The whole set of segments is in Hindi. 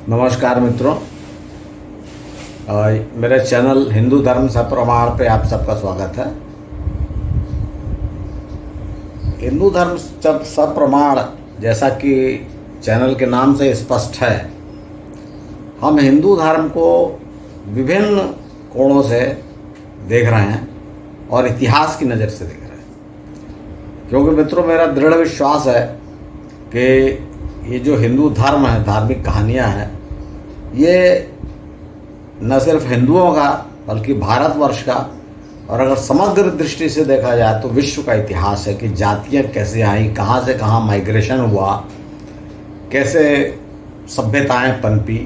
नमस्कार मित्रों, मेरे चैनल हिंदू धर्म सप्रमाण पे आप सबका स्वागत है। हिंदू धर्म सप्रमाण, जैसा कि चैनल के नाम से स्पष्ट है, हम हिंदू धर्म को विभिन्न कोणों से देख रहे हैं और इतिहास की नज़र से देख रहे हैं। क्योंकि मित्रों, मेरा दृढ़ विश्वास है कि ये जो हिंदू धर्म है, धार्मिक कहानियाँ हैं, ये न सिर्फ हिंदुओं का बल्कि भारतवर्ष का और अगर समग्र दृष्टि से देखा जाए तो विश्व का इतिहास है कि जातियाँ कैसे आईं, कहाँ से कहाँ माइग्रेशन हुआ, कैसे सभ्यताएं पनपी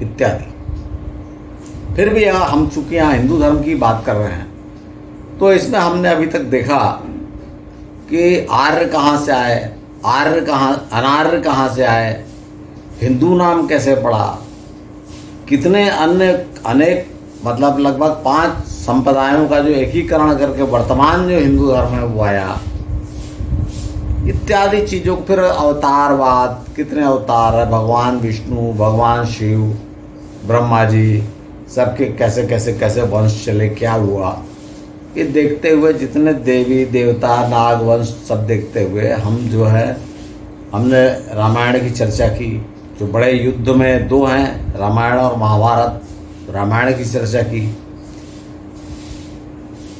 इत्यादि। फिर भी यहाँ हम चूँकि यहाँ हिंदू धर्म की बात कर रहे हैं तो इसमें हमने अभी तक देखा कि आर्य कहाँ से आए, अनार्य कहाँ से आए, हिंदू नाम कैसे पड़ा, कितने अनेक मतलब लगभग 5 संप्रदायों का जो एकीकरण करके वर्तमान जो हिंदू धर्म है वो आया, इत्यादि चीज़ों को। फिर अवतारवाद, कितने अवतार है, भगवान विष्णु, भगवान शिव, ब्रह्मा जी, सबके कैसे कैसे कैसे वंश चले, क्या हुआ, ये देखते हुए जितने देवी देवता नाग वंश सब देखते हुए हम जो है हमने रामायण की चर्चा की। जो बड़े युद्ध में 2 हैं, रामायण और महाभारत, रामायण की चर्चा की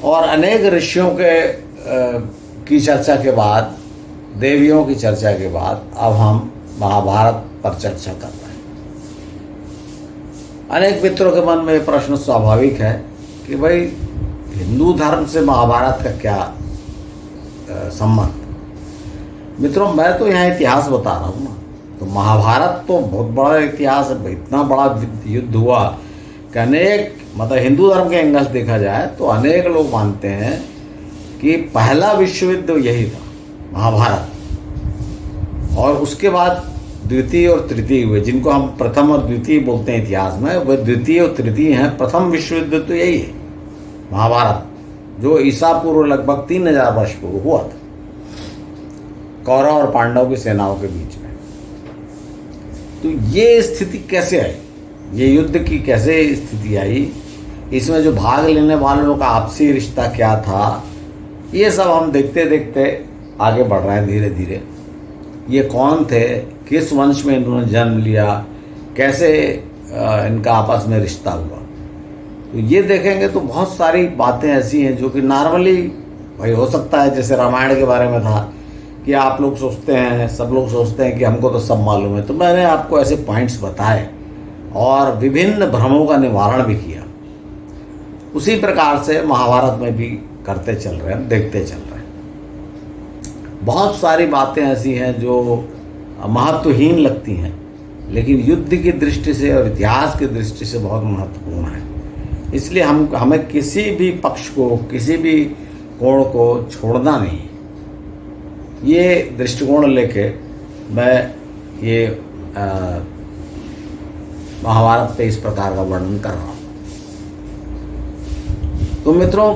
और अनेक ऋषियों की चर्चा के बाद, देवियों की चर्चा के बाद अब हम महाभारत पर चर्चा कर रहे हैं। अनेक मित्रों के मन में प्रश्न स्वाभाविक है कि भाई हिंदू धर्म से महाभारत का क्या संबंध। मित्रों, मैं तो यहाँ इतिहास बता रहा हूँ ना, तो महाभारत तो बहुत बड़ा इतिहास है। इतना बड़ा युद्ध हुआ कि अनेक मतलब हिंदू धर्म के एंगल से देखा जाए तो अनेक लोग मानते हैं कि पहला विश्व युद्ध यही था, महाभारत, और उसके बाद द्वितीय और तृतीय हुए, जिनको हम प्रथम और द्वितीय बोलते हैं इतिहास में, वह द्वितीय और तृतीय हैं। प्रथम विश्व युद्ध तो यही है, महाभारत, जो ईसा पूर्व लगभग 3000 वर्ष पूर्व हुआ था, कौरव और पांडव की सेनाओं के बीच में। तो ये स्थिति कैसे आई, ये युद्ध की कैसे स्थिति आई, इसमें जो भाग लेने वालों का आपसी रिश्ता क्या था, ये सब हम देखते देखते आगे बढ़ रहे हैं धीरे धीरे। ये कौन थे, किस वंश में इन्होंने जन्म लिया, कैसे इनका आपस में रिश्ता हुआ, तो ये देखेंगे तो बहुत सारी बातें ऐसी हैं जो कि नॉर्मली भाई हो सकता है, जैसे रामायण के बारे में था कि आप लोग सोचते हैं, सब लोग सोचते हैं कि हमको तो सब मालूम है। तो मैंने आपको ऐसे पॉइंट्स बताए और विभिन्न भ्रमों का निवारण भी किया। उसी प्रकार से महाभारत में भी करते चल रहे हैं, देखते चल रहे हैं। बहुत सारी बातें ऐसी हैं जो महत्वहीन लगती हैं, लेकिन युद्ध की दृष्टि से और इतिहास की दृष्टि से बहुत महत्वपूर्ण है। इसलिए हमें किसी भी पक्ष को, किसी भी कोण को छोड़ना नहीं। ये दृष्टिकोण लेके मैं ये महाभारत पे इस प्रकार का वर्णन कर रहा हूँ। तो मित्रों,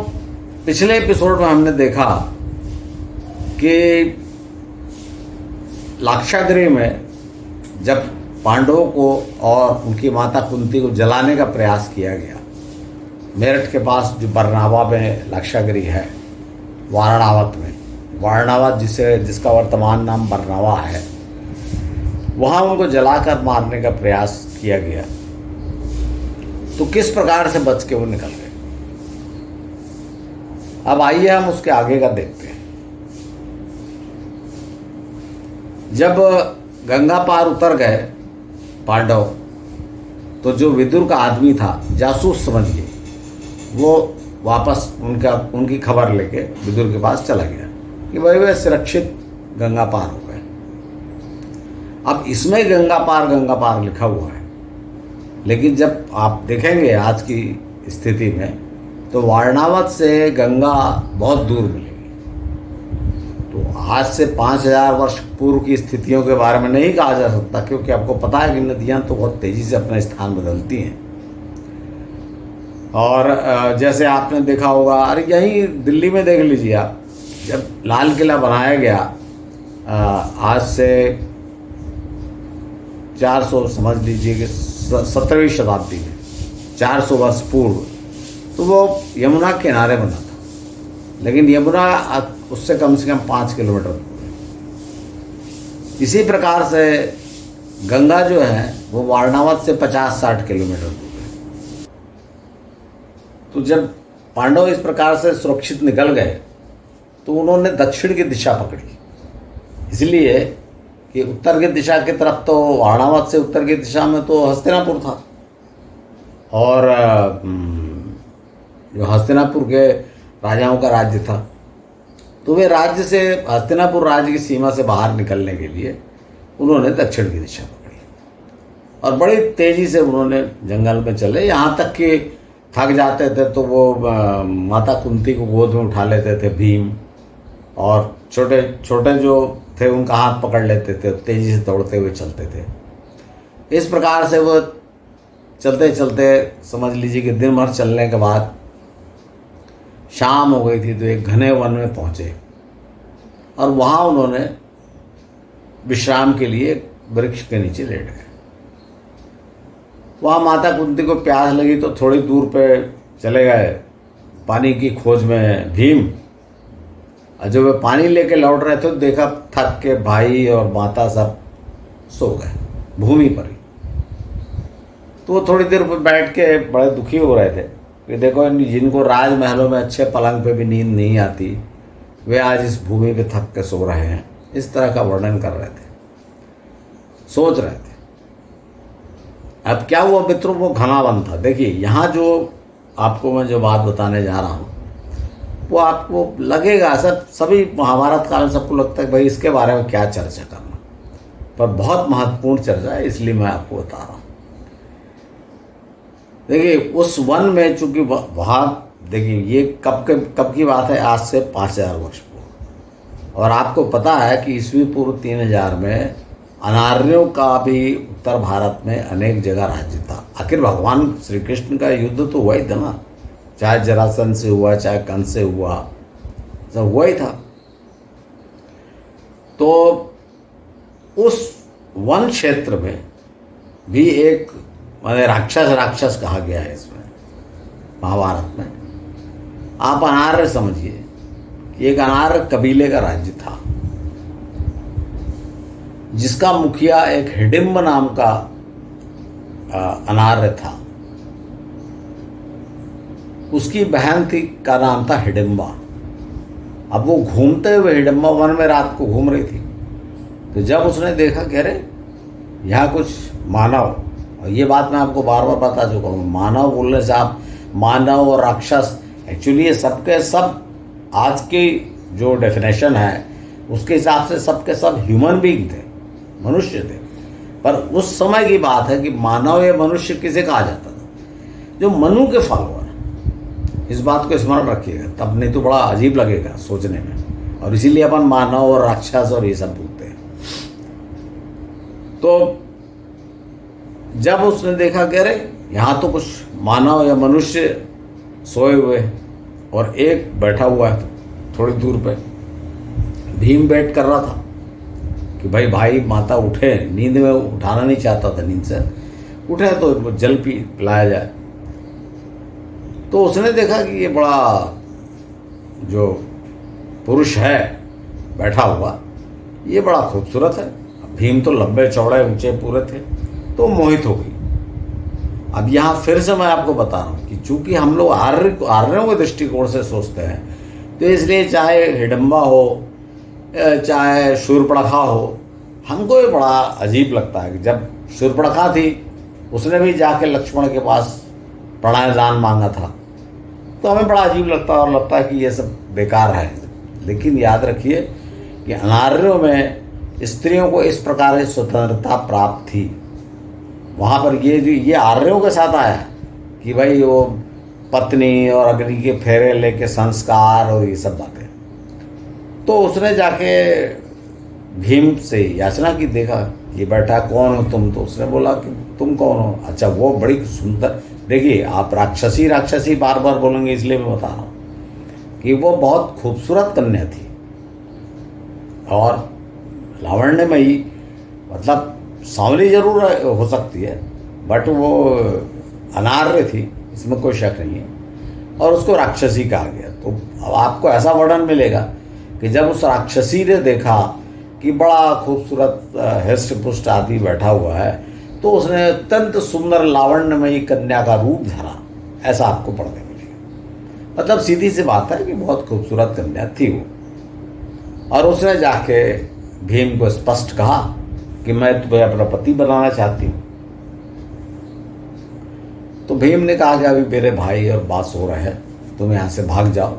पिछले एपिसोड में हमने देखा कि लाक्षागृह में जब पांडवों को और उनकी माता कुंती को जलाने का प्रयास किया गया, मेरठ के पास जो बरनावा में लाक्षागृह है, वारणावत में, वारणावत जिसका वर्तमान नाम बरनावा है, वहाँ उनको जलाकर मारने का प्रयास किया गया। तो किस प्रकार से बच के वो निकल गए। अब आइए हम उसके आगे का देखते हैं। जब गंगा पार उतर गए पांडव, तो जो विदुर का आदमी था, जासूस समझिए, वो वापस उनकी खबर लेके विदुर के पास चला गया कि भाई वे सुरक्षित गंगा पार हो गए। अब इसमें गंगा पार लिखा हुआ है, लेकिन जब आप देखेंगे आज की स्थिति में तो वारणावत से गंगा बहुत दूर मिलेगी। तो आज से 5000 वर्ष पूर्व की स्थितियों के बारे में नहीं कहा जा सकता, क्योंकि आपको पता है कि नदियाँ तो बहुत तेज़ी से अपना स्थान बदलती हैं। और जैसे आपने देखा होगा, अरे यहीं दिल्ली में देख लीजिए आप, जब लाल किला बनाया गया आज से 400 समझ लीजिए कि 17वीं शताब्दी में, 400 वर्ष पूर्व, तो वो यमुना के किनारे बना था। लेकिन यमुना उससे कम 5 किलोमीटर दूर है। इसी प्रकार से गंगा जो है वो वारणावत से 50-60 किलोमीटर दूर है। तो जब पांडव इस प्रकार से सुरक्षित निकल गए तो उन्होंने दक्षिण की दिशा पकड़ी, इसलिए कि उत्तर की दिशा की तरफ तो वारणावत से उत्तर की दिशा में तो हस्तिनापुर था, और जो हस्तिनापुर के राजाओं का राज्य था, तो वे राज्य से, हस्तिनापुर राज्य की सीमा से बाहर निकलने के लिए उन्होंने दक्षिण की दिशा पकड़ी और बड़ी तेज़ी से उन्होंने जंगल में चले, यहाँ तक कि थक जाते थे तो वो माता कुंती को गोद में उठा लेते थे भीम, और छोटे छोटे जो थे उनका हाथ पकड़ लेते थे, तेज़ी से दौड़ते हुए चलते थे। इस प्रकार से वो चलते चलते समझ लीजिए कि दिन भर चलने के बाद शाम हो गई थी, तो एक घने वन में पहुँचे और वहाँ उन्होंने विश्राम के लिए एक वृक्ष के नीचे लेट गए। वहाँ माता कुंती को प्यास लगी तो थोड़ी दूर पे चले गए पानी की खोज में भीम, और जब वे पानी लेके लौट रहे थे तो देखा थक के भाई और माता सब सो गए भूमि पर ही। तो वो थोड़ी देर पर बैठ के बड़े दुखी हो रहे थे कि देखो, जिनको राजमहलों में अच्छे पलंग पे भी नींद नहीं आती, वे आज इस भूमि पे थक के सो रहे हैं। इस तरह का वर्णन कर रहे थे, सोच रहे थे। अब क्या हुआ मित्रों, वो घना वन था। देखिए यहाँ जो आपको मैं जो बात बताने जा रहा हूँ वो आपको लगेगा सब, सभी महाभारत काल में सबको लगता है भाई इसके बारे में क्या चर्चा करना, पर बहुत महत्वपूर्ण चर्चा है, इसलिए मैं आपको बता रहा हूँ। देखिए उस वन में, चूंकि वहाँ देखिए ये कब की बात है, आज से 5000 वर्ष पूर्व, और आपको पता है कि ईस्वी पूर्व 3000 में अनार्यों का भी उत्तर भारत में अनेक जगह राज्य था। आखिर भगवान श्री कृष्ण का युद्ध तो हुआ ही था ना, चाहे जरासंध से हुआ, चाहे कंस से हुआ, सब हुआ ही था। तो उस वन क्षेत्र में भी एक माने राक्षस कहा गया है इसमें महाभारत में। आप अनार्य समझिए कि एक अनार्य कबीले का राज्य था जिसका मुखिया एक हिडिंब नाम का अनार्य था। उसकी बहन थी का नाम था हिडिंबा। अब वो घूमते हुए हिडिंबा वन में रात को घूम रही थी, तो जब उसने देखा कि अरे यहाँ कुछ मानव, और ये बात मैं आपको बार बार बता चुका हूँ, मानव बोलने से आप मानव और राक्षस, एक्चुअली ये सबके सब आज की जो डेफिनेशन है उसके हिसाब से सबके सब ह्यूमन बीइंग थे, मनुष्य थे। पर उस समय की बात है कि मानव या मनुष्य किसे कहा जाता था, जो मनु के फॉलोअर। इस बात को स्मरण रखिएगा, तब नहीं तो बड़ा अजीब लगेगा सोचने में, और इसीलिए अपन मानव और राक्षस और ये सब बोलते हैं। तो जब उसने देखा कि अरे यहाँ तो कुछ मानव या मनुष्य सोए हुए और एक बैठा हुआ है थोड़ी दूर पे, भीम वेट कर रहा था कि भाई माता उठे, नींद में उठाना नहीं चाहता था, नींद से उठे तो जल पिलाया जाए। तो उसने देखा कि ये बड़ा जो पुरुष है बैठा हुआ, ये बड़ा खूबसूरत है। भीम तो लंबे चौड़े ऊंचे पूरे थे, तो मोहित हो गई। अब यहाँ फिर से मैं आपको बता रहा हूँ कि चूंकि हम लोग आर्यों के दृष्टिकोण से सोचते हैं, तो इसलिए चाहे हिडम्बा हो चाहे शूर्पणखा हो, हमको ये बड़ा अजीब लगता है कि जब शूर्पणखा थी उसने भी जाके लक्ष्मण के पास प्रणयदान मांगा था, तो हमें बड़ा अजीब लगता है और लगता है कि ये सब बेकार है। लेकिन याद रखिए कि अनार्यों में स्त्रियों को इस प्रकार की स्वतंत्रता प्राप्त थी। वहाँ पर ये आर्यों के साथ आया कि भाई वो पत्नी और अग्नि के फेरे लेके संस्कार और ये सब बातें। तो उसने जाके भीम से याचना की, देखा ये बैठा कौन हो तुम, तो उसने बोला कि तुम कौन हो। अच्छा, वो बड़ी सुंदर, देखिए आप राक्षसी बार बार बोलेंगे इसलिए मैं बता रहा हूँ कि वो बहुत खूबसूरत कन्या थी और लावण्यमयी, मतलब सांवली जरूर हो सकती है बट वो अनार्य थी, इसमें कोई शक नहीं है, और उसको राक्षसी कहा गया। तो अब आपको ऐसा वर्णन मिलेगा कि जब उस राक्षसी ने देखा कि बड़ा खूबसूरत हृष्ट पुष्ट आदमी बैठा हुआ है, तो उसने अत्यंत सुंदर लावण्यमयी कन्या का रूप धरा, ऐसा आपको पढ़ने मिलेगा। मतलब सीधी सी बात है कि बहुत खूबसूरत कन्या थी वो, और उसने जाके भीम को स्पष्ट कहा कि मैं तुम्हें अपना पति बनाना चाहती हूँ। तो भीम ने कहा कि अभी मेरे भाई और बात हो रहे हैं, तुम यहाँ से भाग जाओ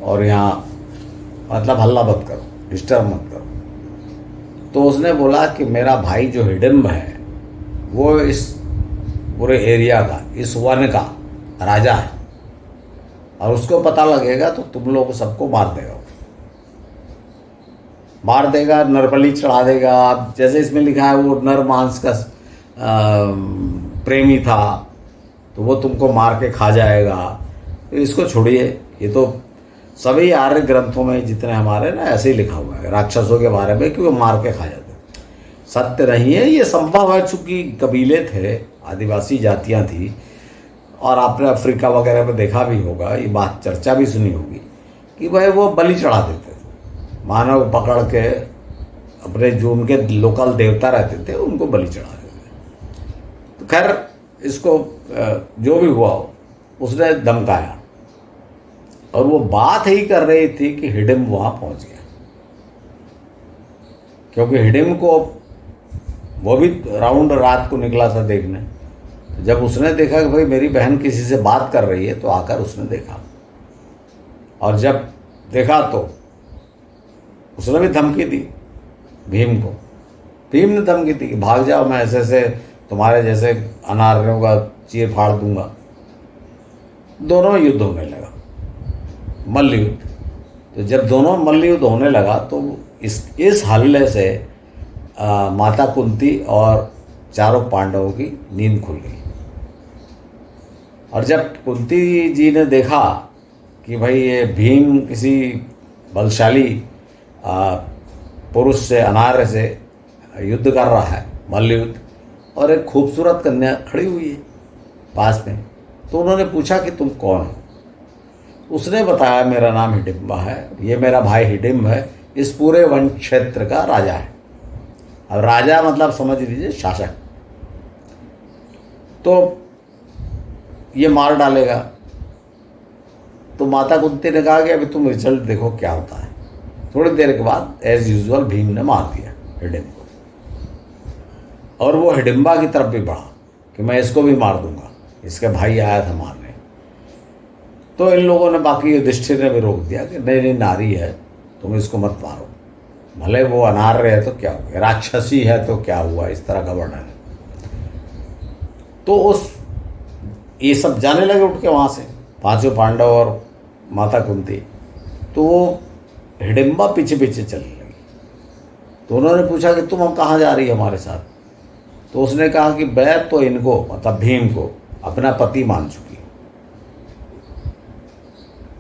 और यहाँ मतलब हल्ला मत करो, डिस्टर्ब मत करो। तो उसने बोला कि मेरा भाई जो हिडिंब है वो इस पूरे एरिया का, इस वन का राजा है, और उसको पता लगेगा तो तुम लोग सबको मार देगा, नरबलि चढ़ा देगा। अब जैसे इसमें लिखा है वो नर मांस का प्रेमी था, तो वो तुमको मार के खा जाएगा। तो इसको छोड़िए, ये तो सभी आर्य ग्रंथों में जितने हमारे ना ऐसे ही लिखा हुआ है राक्षसों के बारे में कि वो मार के खा जाते। सत्य नहीं है, ये संभव है, चूँकि कबीले थे, आदिवासी जातियाँ थी, और आपने अफ्रीका वगैरह में देखा भी होगा, ये बात चर्चा भी सुनी होगी कि भाई वो बलि चढ़ा देते थे, मानव पकड़ के अपने जो उनके लोकल देवता रहते थे उनको बलि चढ़ा देते। तो खैर इसको जो भी हुआ उसने धमकाया, और वो बात ही कर रही थी कि हिडिंब वहाँ पहुँच गया, क्योंकि हिडिंब को वो भी राउंड रात को निकला था देखने। जब उसने देखा कि भाई मेरी बहन किसी से बात कर रही है, तो आकर उसने देखा, और जब देखा तो उसने भी धमकी दी भीम को। भीम ने धमकी दी कि भाग जाओ, मैं ऐसे ऐसे तुम्हारे जैसे अनार्यों का चीर फाड़ दूंगा। दोनों युद्ध होने लगा, मल्ल युद्ध। तो जब दोनों मल्ल युद्ध होने लगा तो इस हल्ले से माता कुंती और चारों पांडवों की नींद खुल गई। और जब कुंती जी ने देखा कि भाई ये भीम किसी बलशाली पुरुष से, अनार्य से युद्ध कर रहा है, मल्ल युद्ध, और एक खूबसूरत कन्या खड़ी हुई है पास में, तो उन्होंने पूछा कि तुम कौन हो। उसने बताया मेरा नाम हिडिंबा है, ये मेरा भाई हिडिंब है, इस पूरे वन क्षेत्र का राजा है। अब राजा मतलब समझ लीजिए शासक। तो ये मार डालेगा। तो माता कुंती ने कहा कि अभी तुम रिजल्ट देखो क्या होता है। थोड़ी देर के बाद एज यूजुअल भीम ने मार दिया हिडिंब को, और वो हिडिंबा की तरफ भी बढ़ा कि मैं इसको भी मार दूंगा, इसके भाई आया था मारने। तो इन लोगों ने, बाकी युधिष्ठिर ने भी रोक दिया कि नहीं नहीं, नारी है, तुम इसको मत मारो, भले वो अनार्य है तो क्या हुआ, राक्षसी है तो क्या हुआ, इस तरह का वर्णन है। तो ये सब जाने लगे उठ के वहाँ से, पांचों पांडव और माता कुंती। तो वो हिडिंबा पीछे पीछे चलने लगी। तो उन्होंने पूछा कि तुम कहाँ जा रही है हमारे साथ। तो उसने कहा कि मैं तो इनको, मतलब भीम को, अपना पति मान चुकी हूँ,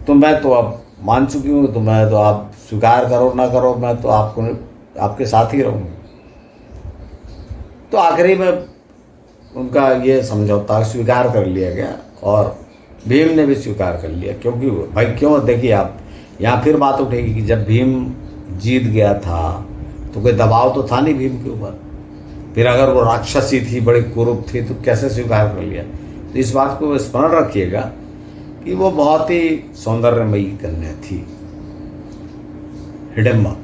तो मैं तो अब मान चुकी हूँ, तो मैं तो आप स्वीकार करो ना करो, मैं तो आपके साथ ही रहूँगी। तो आखिरी में उनका ये समझौता स्वीकार कर लिया गया, और भीम ने भी स्वीकार कर लिया। क्योंकि भाई क्यों, देखिए आप यहाँ फिर बात उठेगी कि जब भीम जीत गया था तो कोई दबाव तो था नहीं भीम के ऊपर। फिर अगर वो राक्षसी थी, बड़ी कुरूप थी, तो कैसे स्वीकार कर लिया। तो इस बात को स्मरण रखिएगा कि वो बहुत ही सौंदर्यमयी कन्या थी हिडिंबा।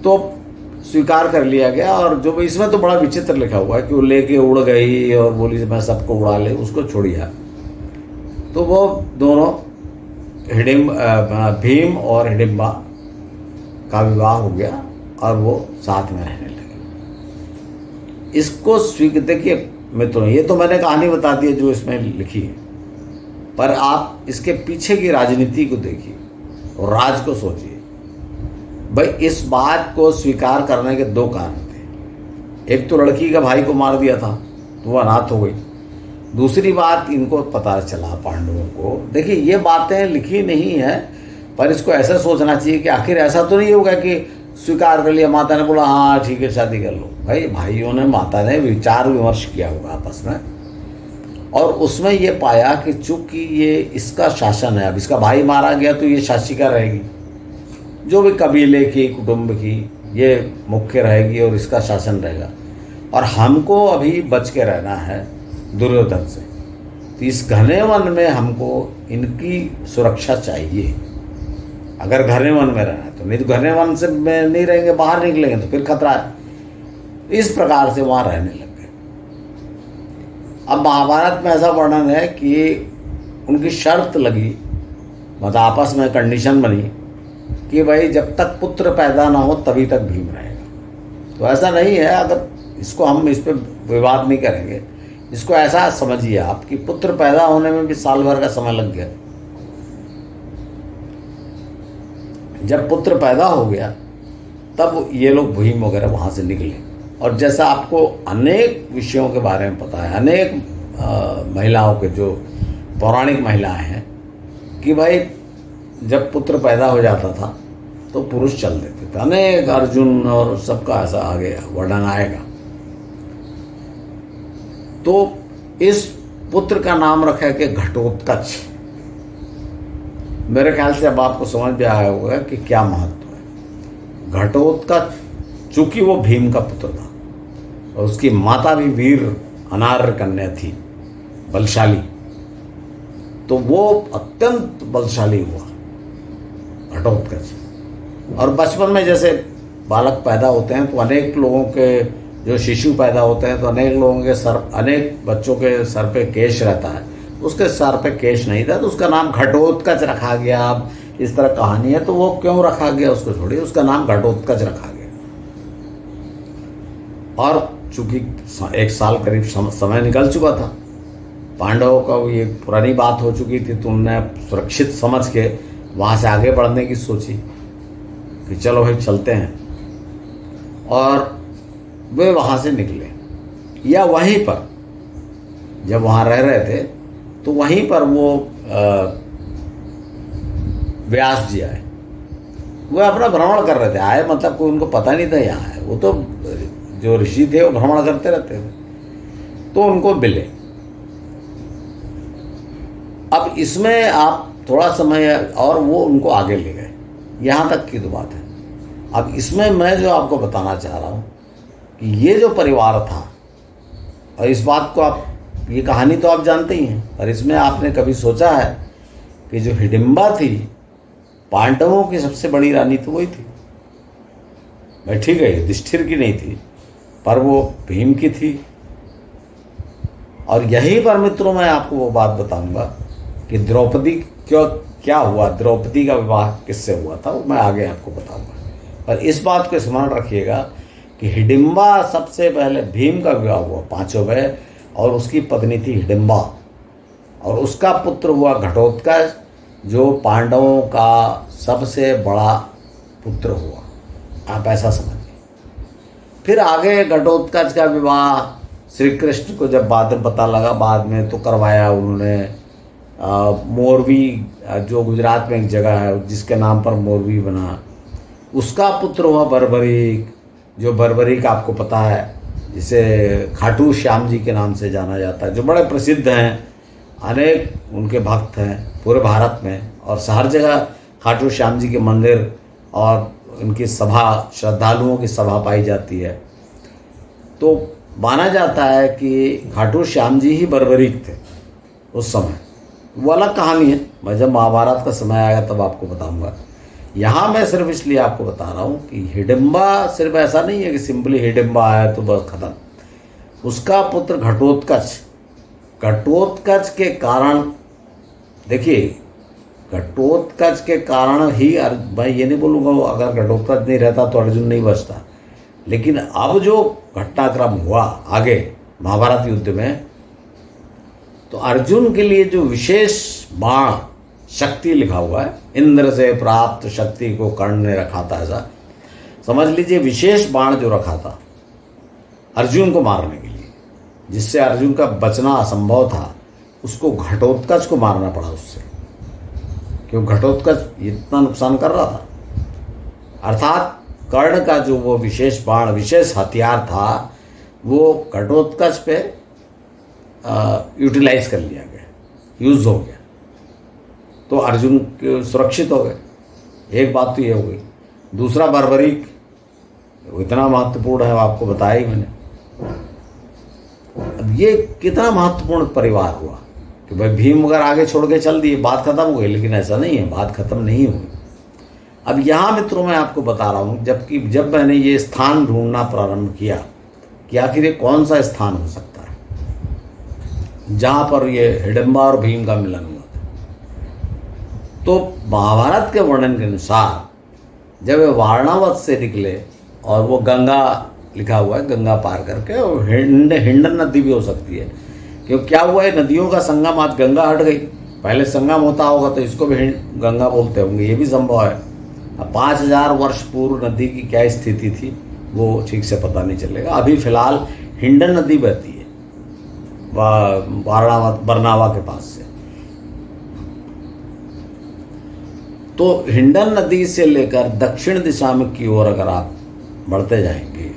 तो स्वीकार कर लिया गया। और जो इसमें तो बड़ा विचित्र लिखा हुआ है कि वो लेके उड़ गई और बोली मैं सबको उड़ा ले, उसको छोड़िए। तो वो दोनों भीम और हिडिंबा का विवाह हो गया और वो साथ में रहने लगे। इसको देखिए मित्रों, ये तो मैंने कहानी बता दी है जो इसमें लिखी है, पर आप इसके पीछे की राजनीति को देखिए और राज को सोचिए। भाई इस बात को स्वीकार करने के दो कारण थे। एक तो लड़की का भाई को मार दिया था तो वो अनाथ हो गई। दूसरी बात, इनको पता चला पांडवों को, देखिए ये बातें लिखी नहीं है, पर इसको ऐसा सोचना चाहिए कि आखिर ऐसा तो नहीं होगा कि स्वीकार कर लिया। माता ने बोला हाँ ठीक है शादी कर लो। भाई भाइयों ने, माता ने विचार विमर्श किया होगा आपस में, और उसमें ये पाया कि चूंकि ये इसका शासन है, अब इसका भाई मारा गया तो ये शासिका रहेगी, जो भी कबीले की, कुटुंब की, ये मुख्य रहेगी और इसका शासन रहेगा, और हमको अभी बच के रहना है दुर्योधन से। तो इस घने वन में हमको इनकी सुरक्षा चाहिए। अगर घने वन में रहना है तो, नहीं तो घने वन से में नहीं रहेंगे, बाहर निकलेंगे तो फिर खतरा है। इस प्रकार से वहाँ रहने लग गए। अब महाभारत में ऐसा वर्णन है कि उनकी शर्त लगी, मतलब आपस में कंडीशन बनी कि भाई जब तक पुत्र पैदा ना हो तभी तक भीम रहेगा। तो ऐसा नहीं है, अगर इसको हम इस पर विवाद नहीं करेंगे, इसको ऐसा समझिए आप कि पुत्र पैदा होने में भी साल भर का समय लग गया। जब पुत्र पैदा हो गया तब ये लोग भीम वगैरह वहाँ से निकले। और जैसा आपको अनेक विषयों के बारे में पता है, अनेक महिलाओं के, जो पौराणिक महिलाएं हैं, कि भाई जब पुत्र पैदा हो जाता था तो पुरुष चल देते थे। अनेक, अर्जुन और सबका ऐसा आगे वर्णन आएगा। तो इस पुत्र का नाम रखा है कि घटोत्कच। मेरे ख्याल से अब आपको समझ में आया होगा कि क्या महत्व है। घटोत्कच चूंकि वो भीम का पुत्र था और उसकी माता भी वीर अनार्य कन्या थी, बलशाली, तो वो अत्यंत बलशाली हुआ घटोत्कच। और बचपन में जैसे बालक पैदा होते हैं तो अनेक लोगों के, जो शिशु पैदा होते हैं तो अनेक लोगों के सर, अनेक बच्चों के सर पे केश रहता है, उसके सर पे केश नहीं था तो उसका नाम घटोत्कच रखा गया। अब इस तरह कहानी है तो वो क्यों रखा गया उसको छोड़िए, उसका नाम घटोत्कच रखा गया। और चूंकि 1 साल करीब समय निकल चुका था, पांडवों का ये पुरानी बात हो चुकी थी, तो उनने सुरक्षित समझ के वहाँ से आगे बढ़ने की सोची कि चलो भाई चलते हैं। और वे वहाँ से निकले, या वहीं पर जब वहाँ रह रहे थे तो वहीं पर वो व्यास जी आए। वो अपना भ्रमण कर रहे थे, आए मतलब कोई उनको पता नहीं था यहाँ है, वो तो जो ऋषि थे वो भ्रमण करते रहते थे, तो उनको मिले। अब इसमें आप थोड़ा समय, और वो उनको आगे ले गए, यहाँ तक की तो बात है। अब इसमें मैं जो आपको बताना चाह रहा हूँ कि ये जो परिवार था, और इस बात को आप, ये कहानी तो आप जानते ही हैं, और इसमें आपने कभी सोचा है कि जो हिडिंबा थी, पांडवों की सबसे बड़ी रानी तो वही थी। मैं ठीक है, युधिष्ठिर की नहीं थी, पर वो भीम की थी। और यहीं पर मित्रों मैं आपको वो बात बताऊंगा कि द्रौपदी क्या हुआ, द्रौपदी का विवाह किससे हुआ था, वो मैं आगे आपको बताऊंगा। पर इस बात को स्मरण रखिएगा कि हिडिंबा सबसे पहले, भीम का विवाह हुआ 5 में, और उसकी पत्नी थी हिडिंबा, और उसका पुत्र हुआ घटोत्कच, जो पांडवों का सबसे बड़ा पुत्र हुआ। आप ऐसा समझिए। फिर आगे घटोत्कच का विवाह श्री कृष्ण को जब बाद में पता लगा, बाद में तो करवाया उन्होंने। मोरवी, जो गुजरात में एक जगह है जिसके नाम पर मोरवी बना, उसका पुत्र हुआ बर्बरीक, जो बर्बरीक आपको पता है जिसे खाटू श्याम जी के नाम से जाना जाता है, जो बड़े प्रसिद्ध हैं, अनेक उनके भक्त हैं पूरे भारत में, और हर जगह खाटू श्याम जी के मंदिर और उनकी सभा, श्रद्धालुओं की सभा पाई जाती है। तो माना जाता है कि खाटू श्याम जी ही बर्बरीक थे उस समय। वो अलग कहानी है, मैं जब महाभारत का समय आएगा तब आपको बताऊंगा। यहाँ मैं सिर्फ इसलिए आपको बता रहा हूँ कि हिडिंबा सिर्फ ऐसा नहीं है कि सिंपली हिडिंबा आया तो बस खत्म। उसका पुत्र घटोत्कच, घटोत्कच के कारण, देखिए घटोत्कच के कारण ही, मैं ये नहीं बोलूँगा अगर घटोत्कच नहीं रहता तो अर्जुन नहीं बचता, लेकिन अब जो घटनाक्रम हुआ आगे महाभारत युद्ध में, तो अर्जुन के लिए जो विशेष बाण शक्ति लिखा हुआ है, इंद्र से प्राप्त शक्ति को कर्ण ने रखा था, ऐसा समझ लीजिए। विशेष बाण जो रखा था अर्जुन को मारने के लिए, जिससे अर्जुन का बचना असंभव था, उसको घटोत्कच को मारना पड़ा उससे, क्योंकि घटोत्कच इतना नुकसान कर रहा था। अर्थात कर्ण का जो वो विशेष बाण, विशेष हथियार था, वो घटोत्कच पे यूटिलाइज कर लिया गया, यूज हो गया, तो अर्जुन सुरक्षित हो गए। एक बात तो ये हो गई। दूसरा बर्बरीक, वो इतना महत्वपूर्ण है, आपको बताया ही मैंने। अब ये कितना महत्वपूर्ण परिवार हुआ कि भाई भीम अगर आगे छोड़ के चल दिए, बात खत्म हो गई, लेकिन ऐसा नहीं है, बात खत्म नहीं हुई। अब यहाँ मित्रों मैं आपको बता रहा हूँ, जब मैंने ये स्थान ढूंढना प्रारंभ किया कि आखिर ये कौन सा स्थान हो सकता है जहाँ पर ये हिडिंबा और भीम का मिलन हुआ था, तो महाभारत के वर्णन के अनुसार जब वे वारणावत से निकले, और वो गंगा लिखा हुआ है, गंगा पार करके, और हिंडन नदी भी हो सकती है, क्योंकि क्या हुआ है, नदियों का संगम, आज गंगा हट गई, पहले संगम होता होगा तो इसको भी गंगा बोलते होंगे, ये भी संभव है। अब 5000 वर्ष पूर्व नदी की क्या स्थिति थी वो ठीक से पता नहीं चलेगा। अभी फिलहाल हिंडन नदी बहती है बरनावा के पास से। तो हिंडन नदी से लेकर दक्षिण दिशा में की ओर अगर आप बढ़ते जाएंगे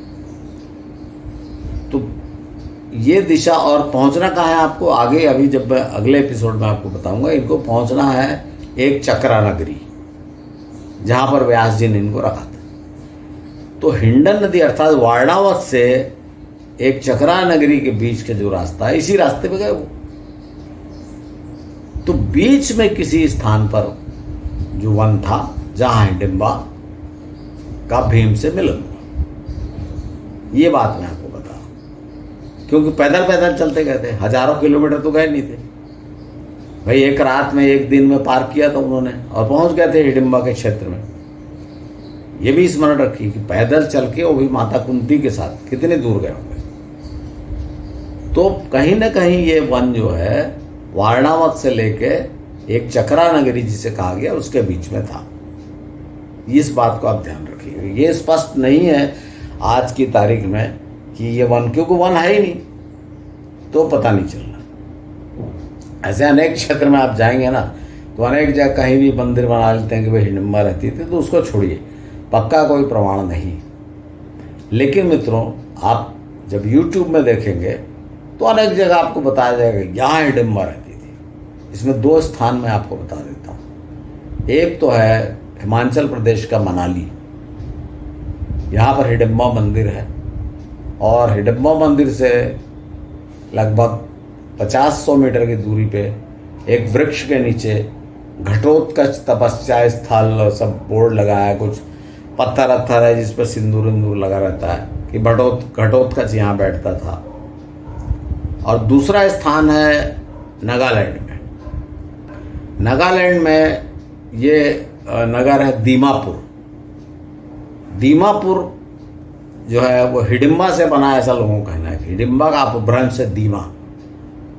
तो ये दिशा, और पहुंचना कहाँ है आपको आगे, अभी जब मैं अगले एपिसोड में आपको बताऊंगा। इनको पहुंचना है एक चक्रा नगरी, जहां पर व्यास जी ने इनको रखा था। तो हिंडन नदी अर्थात वारणावत से एक चक्रा नगरी के बीच के जो रास्ता है, इसी रास्ते पे गए वो। तो बीच में किसी स्थान पर जो वन था जहां हिडिंबा का भीम से मिलन हुआ, ये बात मैं आपको बता, क्योंकि पैदल पैदल चलते गए थे, हजारों किलोमीटर तो गए नहीं थे भाई, एक रात में एक दिन में पार किया था उन्होंने, और पहुंच गए थे हिडिंबा के क्षेत्र में। ये भी स्मरण रखिए कि पैदल चल के, वो भी माता कुंती के साथ, कितने दूर गए होंगे। तो कहीं ना कहीं ये वन जो है वारणावत से लेके एक चक्रा नगरी जिसे कहा गया उसके बीच में था। इस बात को आप ध्यान रखिए। ये स्पष्ट नहीं है आज की तारीख में कि ये वन, क्योंकि वन है ही नहीं तो पता नहीं चल रहा। ऐसे अनेक क्षेत्र में आप जाएंगे ना तो अनेक जगह कहीं भी मंदिर बना लेते हैं कि भाई हिडिंबा रहती थी, तो उसको छोड़िए, पक्का कोई प्रमाण नहीं। लेकिन मित्रों आप जब YouTube में देखेंगे तो अनेक जगह आपको बताया जाएगा यहाँ हिडिंबा रहती थी। इसमें 2 स्थान मैं आपको बता देता हूँ। एक तो है हिमाचल प्रदेश का मनाली, यहाँ पर हिडिंबा मंदिर है, और हिडिंबा मंदिर से लगभग 50-100 मीटर की दूरी पे एक वृक्ष के नीचे घटोत्कच तपस्या स्थल सब बोर्ड लगा है, कुछ पत्थर अत्थर है जिस पर सिंदूर इंदूर लगा रहता है कि घटोत्कच यहाँ बैठता था। और दूसरा स्थान है नागालैंड में। नागालैंड में ये नगर है दीमापुर। दीमापुर जो है वो हिडिंबा से बना है, ऐसा लोगों का कहना है। हिडिंबा का अपभ्रंश है दीमा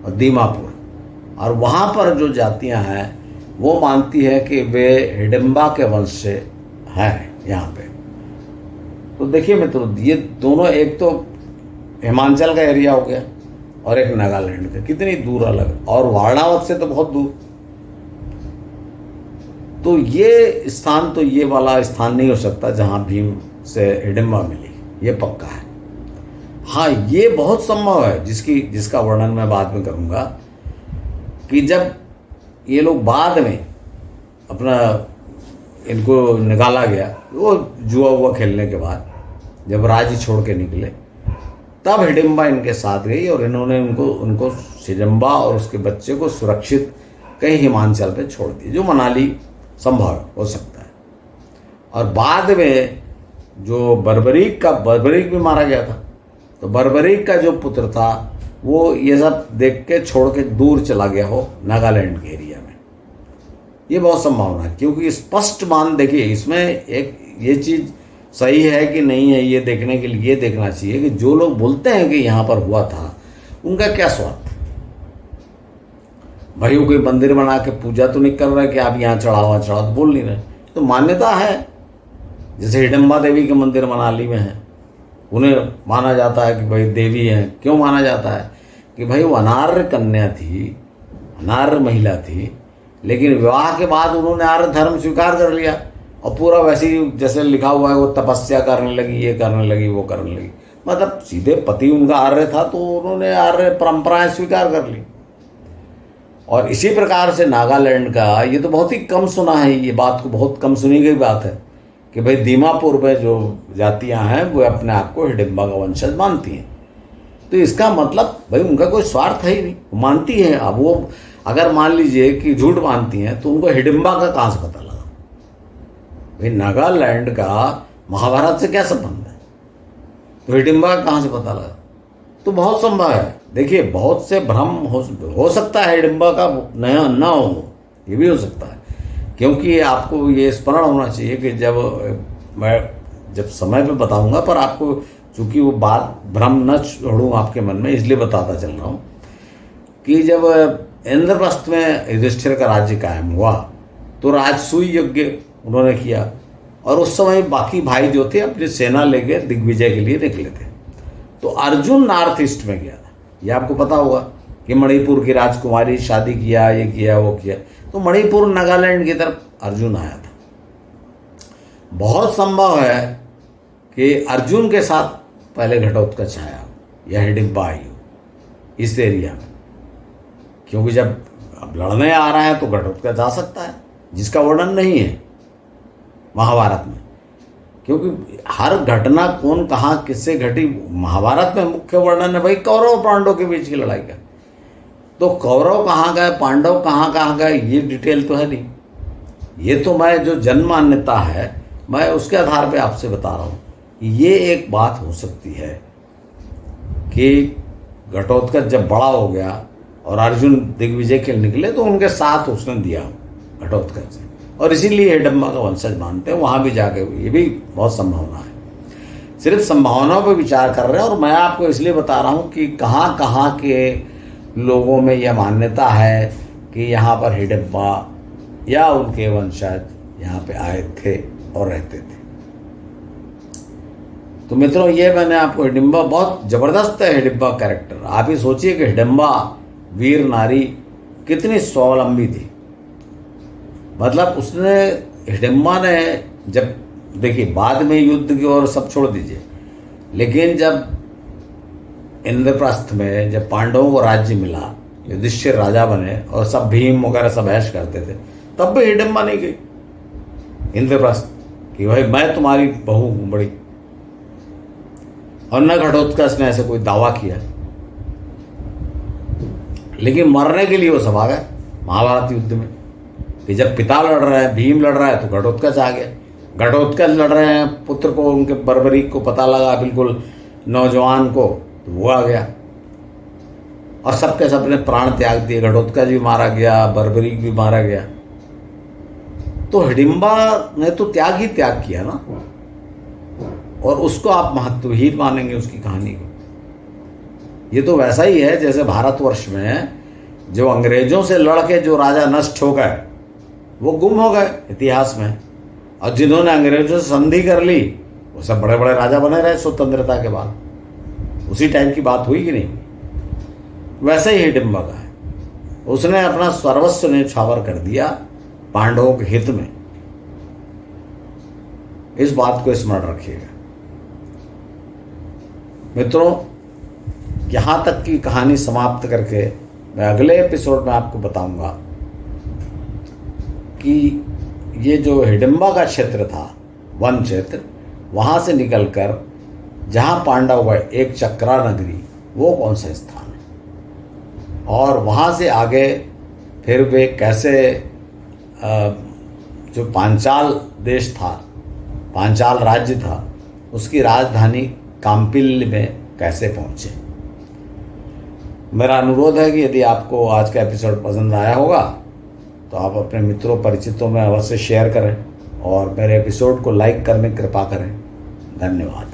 और दीमापुर। और वहाँ पर जो जातियाँ हैं वो मानती है कि वे हिडिंबा के वंश से हैं यहाँ पे। तो देखिए मित्रों, ये दोनों, एक तो हिमाचल का एरिया हो गया और एक नागालैंड का, कितनी दूर अलग, और वारणावत से तो बहुत दूर। तो ये स्थान, तो ये वाला स्थान नहीं हो सकता जहाँ भीम से हिडिंबा मिली, ये पक्का है। हाँ, ये बहुत संभव है जिसका वर्णन मैं बाद में करूँगा कि जब ये लोग बाद में अपना इनको निकाला गया, वो जुआ हुआ खेलने के बाद जब राज्य छोड़ के निकले, तब हिडिंबा इनके साथ गई और इन्होंने उनको हिडिंबा और उसके बच्चे को सुरक्षित कहीं हिमाचल पे छोड़ दिया, जो मनाली संभव हो सकता है। और बाद में जो बर्बरीक भी मारा गया था, तो बर्बरीक का जो पुत्र था वो ये सब देख के छोड़ के दूर चला गया हो नागालैंड के एरिया में। ये बहुत संभावना है, क्योंकि स्पष्ट मान, देखिए इसमें एक ये चीज़ सही है कि नहीं है, ये देखने के लिए ये देखना चाहिए कि जो लोग बोलते हैं कि यहाँ पर हुआ था उनका क्या स्वार्थ। भाई वो कोई मंदिर बना के पूजा तो नहीं कर रहा है कि आप यहाँ चढ़ावा तो बोल नहीं रहे, तो मान्यता है। जैसे हिडिंबा देवी के मंदिर मनाली में है, उन्हें माना जाता है कि भाई देवी हैं। क्यों माना जाता है? कि भाई वो अनार्य कन्या थी, अनार्य महिला थी, लेकिन विवाह के बाद उन्होंने आर्य धर्म स्वीकार कर लिया और पूरा वैसे ही जैसे लिखा हुआ है, वो तपस्या करने लगी, ये करने लगी, वो करने लगी। मतलब सीधे पति उनका आर्य था तो उन्होंने आर्य परंपराएं स्वीकार कर ली। और इसी प्रकार से नागालैंड का, ये तो बहुत ही कम सुना है, ये बात को बहुत कम सुनी गई बात है कि भाई दीमापुर में जो जातियां हैं वो अपने आप को हिडिंबा का वंशज मानती हैं। तो इसका मतलब भाई उनका कोई स्वार्थ है ही नहीं, वो मानती है। अब वो अगर मान लीजिए कि झूठ मानती हैं तो उनको हिडिंबा का कहाँ से पता लगा? भाई नागालैंड का महाभारत से क्या संबंध है? तो हिडिंबा का कहाँ से पता लगा? तो बहुत संभव है, देखिए बहुत से भ्रम हो सकता है हिडिंबा का नया ना हो, ये भी हो सकता है। क्योंकि आपको ये स्मरण होना चाहिए कि जब समय पे बताऊंगा, पर आपको चूंकि वो बात भ्रम न छोड़ूं आपके मन में, इसलिए बताता चल रहा हूँ कि जब इंद्रप्रस्थ में युधिष्ठिर का राज्य कायम हुआ तो राजसूय यज्ञ उन्होंने किया, और उस समय बाकी भाई जो थे अपनी सेना लेके दिग्विजय के लिए निकले थे। तो अर्जुन नॉर्थ ईस्ट में गया था, ये आपको पता होगा कि मणिपुर की राजकुमारी शादी किया, ये किया, वो किया। तो मणिपुर नागालैंड की तरफ अर्जुन आया था। बहुत संभव है कि अर्जुन के साथ पहले घटोत्कच आया हो या हिडिंबा आई हो इस एरिया में, क्योंकि जब अब लड़ने आ रहा है तो घटोत्कच आ सकता है, जिसका वर्णन नहीं है महाभारत में। क्योंकि हर घटना कौन कहाँ किससे घटी, महाभारत में मुख्य वर्णन है भाई कौरव पांडव के बीच की लड़ाई का। तो कौरव कहाँ गए, पांडव कहाँ गए, ये डिटेल तो है नहीं। ये तो मैं जो जन मान्यता है मैं उसके आधार पे आपसे बता रहा हूँ। ये एक बात हो सकती है कि घटोत्कच जब बड़ा हो गया और अर्जुन दिग्विजय के निकले तो उनके साथ उसने दिया घटोत्कच से, और इसीलिए हिडिंबा का वंशज मानते हैं। वहाँ भी जाके ये भी बहुत संभावना है, सिर्फ संभावनाओं पर विचार कर रहे हैं। और मैं आपको इसलिए बता रहा हूँ कि कहाँ कहाँ के लोगों में यह मान्यता है कि यहाँ पर हिडिंबा या उनके वंशज यहाँ पे आए थे और रहते थे। तो मित्रों, ये मैंने आपको हिडिंबा, बहुत ज़बरदस्त है हिडिंबा कैरेक्टर। आप ही सोचिए कि हिडिंबा वीर नारी कितनी स्वावलंबी थी। मतलब उसने, हिडिंबा ने जब, देखिए बाद में युद्ध की और सब छोड़ दीजिए, लेकिन जब इंद्रप्रस्थ में जब पांडवों को राज्य मिला, युधिष्ठिर राजा बने और सब भीम वगैरह सब ऐश करते थे, तब भी हिडिंबा नहीं गई इंद्रप्रस्थ कि भाई मैं तुम्हारी बहू हूँ बड़ी। और न घटोत्कच ने ऐसे कोई दावा किया, लेकिन मरने के लिए वो सब आ गए महाभारत युद्ध में कि जब पिता लड़ रहे हैं, भीम लड़ रहा है, तो घटोत्कच आ गया। घटोत्कच लड़ रहे हैं, पुत्र को, उनके बर्बरीक को पता लगा, बिल्कुल नौजवान को, तो वो आ गया और सबके सब ने प्राण त्याग दिए। घटोत्कच भी मारा गया, बर्बरीक भी मारा गया। तो हिडिंबा ने तो त्याग ही त्याग किया ना, और उसको आप महत्वहीन मानेंगे उसकी कहानी को। ये तो वैसा ही है जैसे भारतवर्ष में जो अंग्रेजों से लड़के जो राजा नष्ट हो गए, वो गुम हो गए इतिहास में, और जिन्होंने अंग्रेजों से संधि कर ली वो सब बड़े बड़े राजा बने रहे स्वतंत्रता के बाद। उसी टाइम की बात हुई कि नहीं? वैसे ही हिडिंबा का है, उसने अपना सर्वस्व न्यौछावर कर दिया पांडवों के हित में। इस बात को स्मरण रखिएगा मित्रों। यहां तक की कहानी समाप्त करके मैं अगले एपिसोड में आपको बताऊंगा कि ये जो हिडिंबा का क्षेत्र था, वन क्षेत्र, वहां से निकलकर जहां पांडव गए, एक चक्रा नगरी, वो कौन सा स्थान है, और वहां से आगे फिर वे कैसे जो पांचाल देश था, पांचाल राज्य था, उसकी राजधानी काम्पिल में कैसे पहुंचे। मेरा अनुरोध है कि यदि आपको आज का एपिसोड पसंद आया होगा तो आप अपने मित्रों परिचितों में अवश्य शेयर करें और मेरे एपिसोड को लाइक करने की कृपा करें। धन्यवाद।